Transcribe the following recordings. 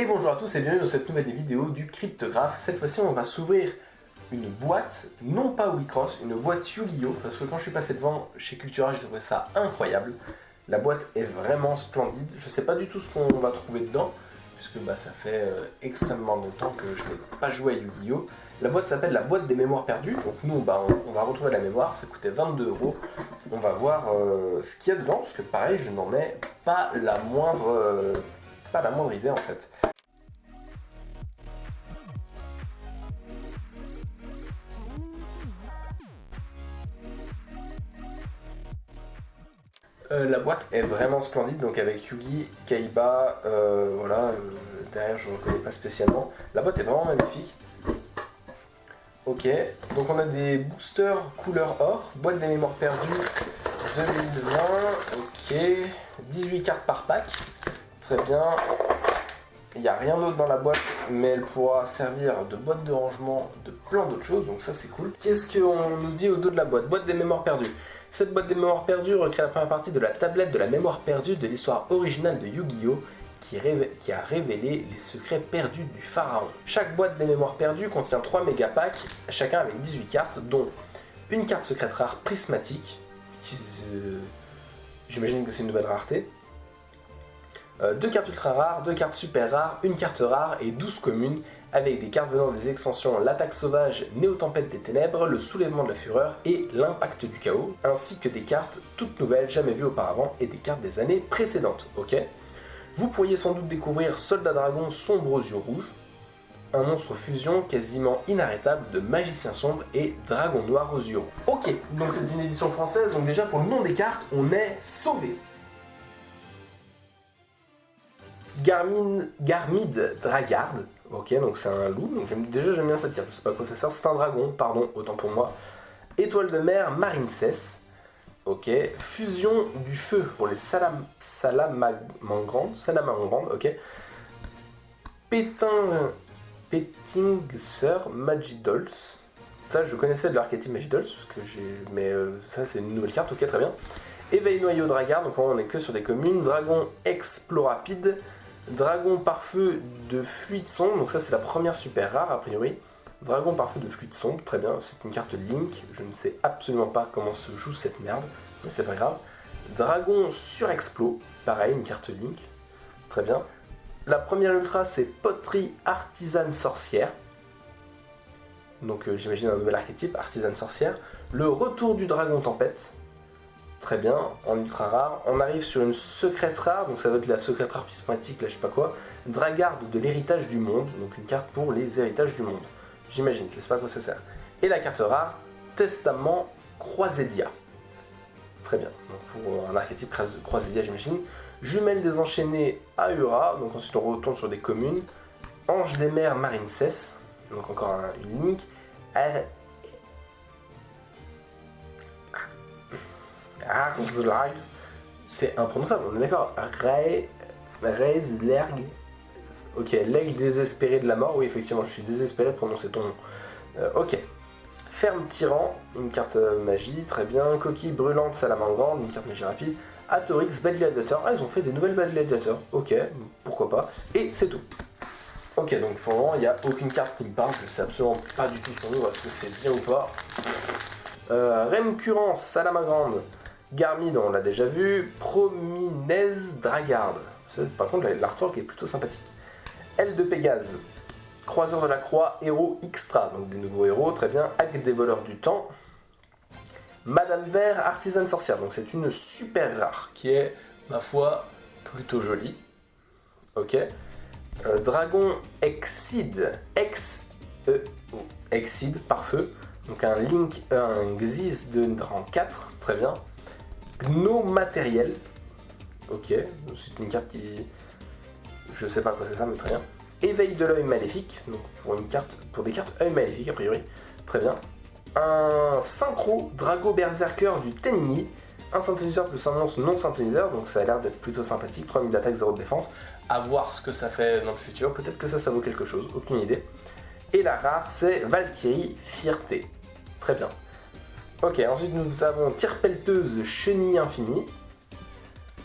Et bonjour à tous et bienvenue dans cette nouvelle vidéo du Cryptographe. Cette fois-ci on va s'ouvrir une boîte, non pas Wicross, une boîte Yu-Gi-Oh! Parce que quand je suis passé devant chez Cultura, j'ai trouvé ça incroyable. La boîte est vraiment splendide. Je sais pas du tout ce qu'on va trouver dedans, puisque ça fait extrêmement longtemps que je n'ai pas joué à Yu-Gi-Oh! La boîte s'appelle la boîte des mémoires perdues. Donc nous on va retrouver la mémoire, ça coûtait 22 €. On va voir ce qu'il y a dedans, parce que pareil je n'en ai pas la moindre idée en fait. La boîte est vraiment splendide, donc avec Yugi, Kaiba, derrière je ne reconnais pas spécialement. La boîte est vraiment magnifique. Ok, donc on a des boosters couleur or, boîte des mémoires perdues 2020, ok, 18 cartes par pack, très bien. Il n'y a rien d'autre dans la boîte, mais elle pourra servir de boîte de rangement de plein d'autres choses, donc ça c'est cool. Qu'est-ce qu'on nous dit au dos de la boîte? Boîte des mémoires perdues. Cette boîte des mémoires perdues recrée la première partie de la tablette de la mémoire perdue de l'histoire originale de Yu-Gi-Oh! Qui a révélé les secrets perdus du pharaon. Chaque boîte des mémoires perdues contient 3 mégapacks, chacun avec 18 cartes, dont une carte secrète rare prismatique, j'imagine que c'est une nouvelle rareté, 2 cartes ultra rares, 2 cartes super rares, une carte rare et 12 communes, avec des cartes venant des extensions l'attaque sauvage, Néo-Tempête des Ténèbres, le soulèvement de la fureur et l'impact du chaos, ainsi que des cartes toutes nouvelles jamais vues auparavant et des cartes des années précédentes. Ok. Vous pourriez sans doute découvrir Soldat Dragon sombre aux yeux rouges, un monstre fusion quasiment inarrêtable de magicien sombre et dragon noir aux yeux rouges. Ok, donc c'est une édition française, donc déjà pour le nom des cartes, on est sauvé. Garmid Dragard, ok, donc c'est un loup, donc j'aime bien cette carte, je sais pas à quoi ça sert, c'est un dragon, pardon, autant pour moi. Étoile de mer, Marincess, ok. Fusion du feu pour les salamangrandes, ok. Pettingser Magidolls, ça je connaissais de l'archétype Magidolls, mais ça c'est une nouvelle carte, ok, très bien. Éveil noyau Dragard, donc on est que sur des communes. Dragon Explorapide, Dragon par feu de fluide sombre, donc ça c'est la première super rare a priori. Dragon par feu de fluide sombre, très bien, c'est une carte Link, je ne sais absolument pas comment se joue cette merde, mais c'est pas grave. Dragon surexplo, pareil, une carte Link, très bien. La première ultra c'est Poterie Artisane Sorcière, donc j'imagine un nouvel archétype, Artisane Sorcière. Le retour du Dragon Tempête, très bien, en ultra rare. On arrive sur une secrète rare, donc ça doit être la secrète rare prismatique, là je sais pas quoi. Dragarde de l'héritage du monde, donc une carte pour les héritages du monde. J'imagine, je sais pas à quoi ça sert. Et la carte rare, Testament Croisédia. Très bien, donc pour un archétype Croisédia j'imagine. Jumelle désenchaînée Aura, donc ensuite on retourne sur des communes. Ange des mers Marincess, donc encore une link. Arzlag, c'est imprononçable, on est d'accord. Reislerg, ok, l'aigle désespéré de la mort, oui effectivement je suis désespéré de prononcer ton nom. Ok. Ferme tyran, une carte magie, très bien. Coquille brûlante salamangrande, une carte magie rapide. Atorix, Bad Gladiator, ah ils ont fait des nouvelles Bad Gladiator, ok, pourquoi pas. Et c'est tout. Ok, donc pour le moment il n'y a aucune carte qui me parle, je sais absolument pas du tout son nom, est-ce que c'est bien ou pas. Remcurrence, Salamagrande, Garmid, on l'a déjà vu. Prominez Dragard. Par contre, l'artwork est plutôt sympathique. Aile de Pégase. Croiseur de la Croix, héros extra. Donc des nouveaux héros, très bien. Hack des voleurs du temps. Madame Vert, artisane sorcière. Donc c'est une super rare qui est, ma foi, plutôt jolie. Ok. Dragon Exceed. Exceed par feu. Donc un Xyz de rang 4, très bien. Gno matériel, ok, c'est une carte qui... je sais pas à quoi ça sert, mais très bien. Éveil de l'œil maléfique, donc pour des cartes œil maléfique a priori, très bien. Un synchro Drago Berserker du Tenyi, un synthoniseur plus un monstre non synthoniseur, donc ça a l'air d'être plutôt sympathique, 3000 d'attaque, 0 de défense, à voir ce que ça fait dans le futur, peut-être que ça vaut quelque chose, aucune idée. Et la rare c'est Valkyrie Fierté, très bien. Ok, ensuite nous avons Tire-pelleteuse Chenille Infinie,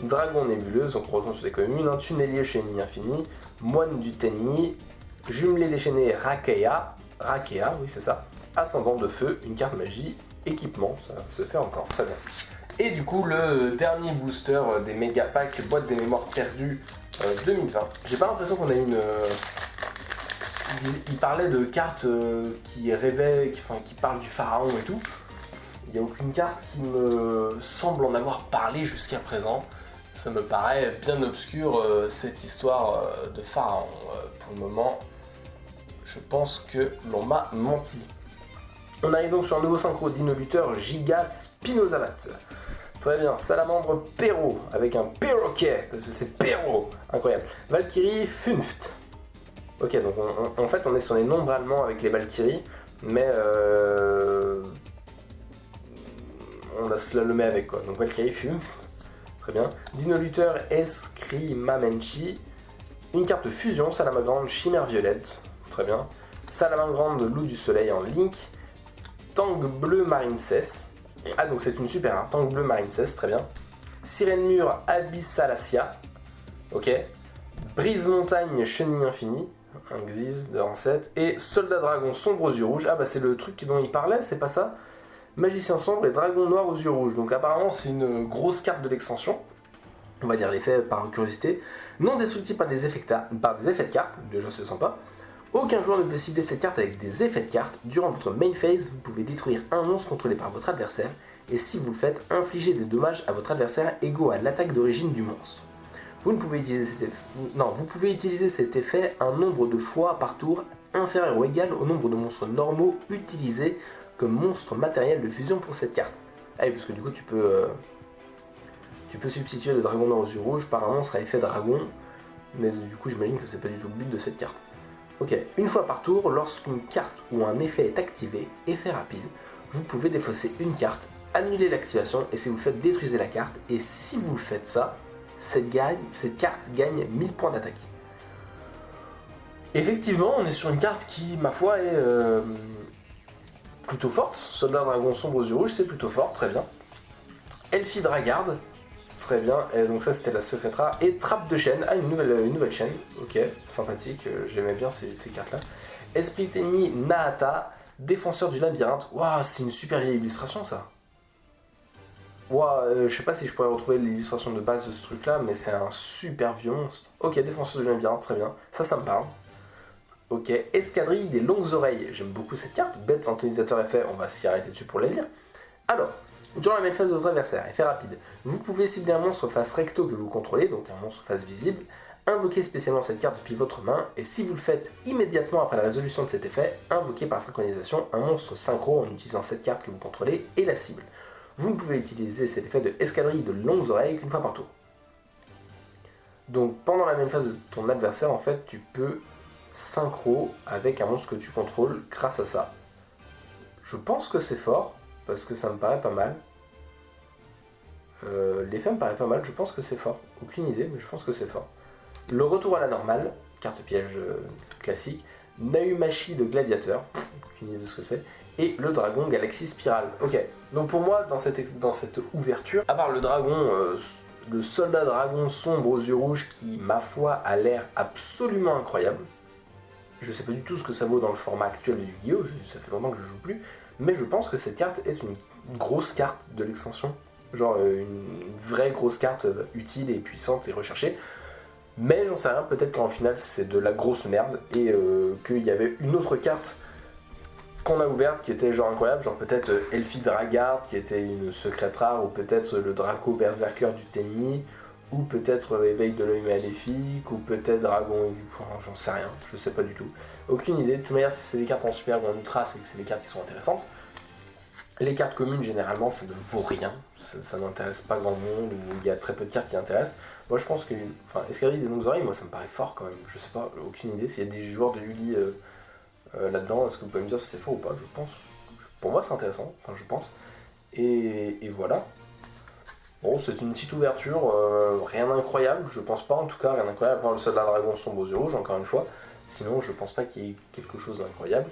Dragon Nébuleuse, donc on retourne sur des communes, un Tunnelier Chenille Infinie, Moine du Tenni, Jumelé déchaîné Rakea, oui c'est ça, Ascendant de feu, une carte magie, équipement, ça se fait encore, très bien. Et du coup, le dernier booster des méga packs boîte des mémoires perdues 2020. J'ai pas l'impression qu'on a une. Il parlait de cartes qui rêvaient, qui parlent du pharaon et tout. Il n'y a aucune carte qui me semble en avoir parlé jusqu'à présent. Ça me paraît bien obscur cette histoire de pharaon. Pour le moment, je pense que l'on m'a menti. On arrive donc sur un nouveau synchro d'Inoluteur Giga Spinosavat. Très bien, Salamandre Perro avec un perroquet, parce que c'est Perro, incroyable. Valkyrie Funft. Ok, donc en fait on est sur les nombres allemands avec les Valkyries, mais on a slalomé avec quoi. Donc Valkyrie Funft, très bien. Dinoluteur Escrimamenchi, une carte fusion, Salamandre Chimère Violette, très bien. Salamandre Loup du Soleil en Link, Tank Bleu Marine Cess. Ah donc c'est une super, hein. Tank Bleu Marine Cess, très bien. Sirène Mur Abyssalacia, ok. Brise Montagne Chenille Infinie, un Xyz de rang 7. Et Soldat Dragon Sombre aux yeux rouges, ah bah c'est le truc dont il parlait, c'est pas ça? Magicien Sombre et Dragon Noir aux yeux rouges, donc apparemment c'est une grosse carte de l'extension. On va dire l'effet par curiosité. Non destructible par des effets de cartes, déjà c'est sympa. Aucun joueur ne peut cibler cette carte avec des effets de cartes. Durant votre main phase, vous pouvez détruire un monstre contrôlé par votre adversaire, et si vous le faites, infliger des dommages à votre adversaire égaux à l'attaque d'origine du monstre. Vous pouvez utiliser cet effet un nombre de fois par tour inférieur ou égal au nombre de monstres normaux utilisés comme monstre matériel de fusion pour cette carte. Ah oui, parce que du coup tu peux substituer le dragon noir aux yeux rouges par un monstre à effet dragon, mais du coup j'imagine que c'est pas du tout le but de cette carte. Ok, une fois par tour, lorsqu'une carte ou un effet est activé, effet rapide, vous pouvez défausser une carte, annuler l'activation, et si vous le faites, détruisez la carte, et si vous faites ça, cette carte gagne 1000 points d'attaque. Effectivement, on est sur une carte qui, ma foi, est plutôt forte. Soldat Dragon Sombre aux yeux rouges, c'est plutôt fort, très bien. Elfie Dragarde, très bien, et donc ça c'était la secrète rare. Et Trappe de chaîne, une nouvelle chaîne, ok, sympathique, j'aimais bien ces cartes-là. Esprit Tenni Nahata, Défenseur du labyrinthe, waouh, c'est une super vieille illustration ça. Waouh, je sais pas si je pourrais retrouver l'illustration de base de ce truc-là, mais c'est un super vieux monstre. Ok, Défenseur du labyrinthe, très bien, ça me parle. Ok, Escadrille des longues oreilles, j'aime beaucoup cette carte. Bête synthétisateur effet, on va s'y arrêter dessus pour la lire. Alors, durant la main phase de votre adversaire, effet rapide, vous pouvez cibler un monstre face recto que vous contrôlez, donc un monstre face visible, invoquer spécialement cette carte depuis votre main, et si vous le faites immédiatement après la résolution de cet effet, invoquez par synchronisation un monstre synchro en utilisant cette carte que vous contrôlez et la cible. Vous ne pouvez utiliser cet effet de escadrille de longues oreilles qu'une fois par tour. Donc pendant la main phase de ton adversaire, en fait, tu peux synchro avec un monstre que tu contrôles grâce à ça. Je pense que c'est fort, parce que ça me paraît pas mal. L'effet me paraît pas mal, je pense que c'est fort. Aucune idée, mais je pense que c'est fort. Le retour à la normale, carte piège classique. Naumachi de gladiateur, aucune idée de ce que c'est. Et le dragon Galaxy Spirale. Ok, donc pour moi, dans cette ouverture, à part le dragon, le soldat dragon sombre aux yeux rouges qui, ma foi, a l'air absolument incroyable. Je sais pas du tout ce que ça vaut dans le format actuel de Yu-Gi-Oh! Ça fait longtemps que je joue plus. Mais je pense que cette carte est une grosse carte de l'extension. Genre une vraie grosse carte utile et puissante et recherchée. Mais j'en sais rien, peut-être qu'en final c'est de la grosse merde. Et qu'il y avait une autre carte qu'on a ouverte qui était genre incroyable. Genre peut-être Elfie Dragarde qui était une secrète rare. Ou peut-être le Draco Berserker du Tenni. Ou peut-être Éveil de l'œil maléfique, ou peut-être Dragon, j'en sais rien, je sais pas du tout. Aucune idée, de toute manière si c'est des cartes en super ou en ultra, c'est que c'est des cartes qui sont intéressantes. Les cartes communes, généralement, ça ne vaut rien, ça n'intéresse pas grand monde, ou il y a très peu de cartes qui intéressent. Moi je pense que, Escadrille des longues oreilles, moi ça me paraît fort quand même, je sais pas, aucune idée, s'il y a des joueurs de Yu-Gi là-dedans, est-ce que vous pouvez me dire si c'est faux ou pas, je pense. Pour moi c'est intéressant, je pense. Et voilà. Bon, c'est une petite ouverture, rien d'incroyable, je pense pas en tout cas, rien d'incroyable, par le soldat dragon sombre aux yeux rouges, encore une fois. Sinon, je pense pas qu'il y ait quelque chose d'incroyable.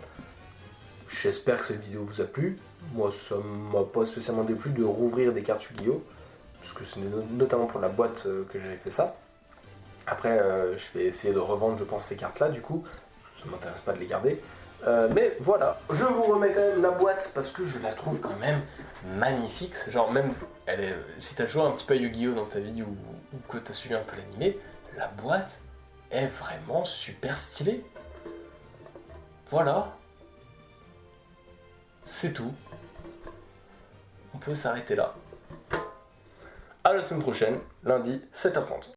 J'espère que cette vidéo vous a plu. Moi, ça m'a pas spécialement déplu de rouvrir des cartes Yu-Gi-Oh! Parce que c'est notamment pour la boîte que j'avais fait ça. Après, je vais essayer de revendre, je pense, ces cartes-là, du coup. Ça ne m'intéresse pas de les garder. Mais voilà, je vous remets quand même la boîte parce que je la trouve quand même magnifique. C'est genre même, si t'as joué un petit peu à Yu-Gi-Oh dans ta vie ou que t'as suivi un peu l'animé, la boîte est vraiment super stylée. Voilà. C'est tout. On peut s'arrêter là. À la semaine prochaine, lundi, 7h30.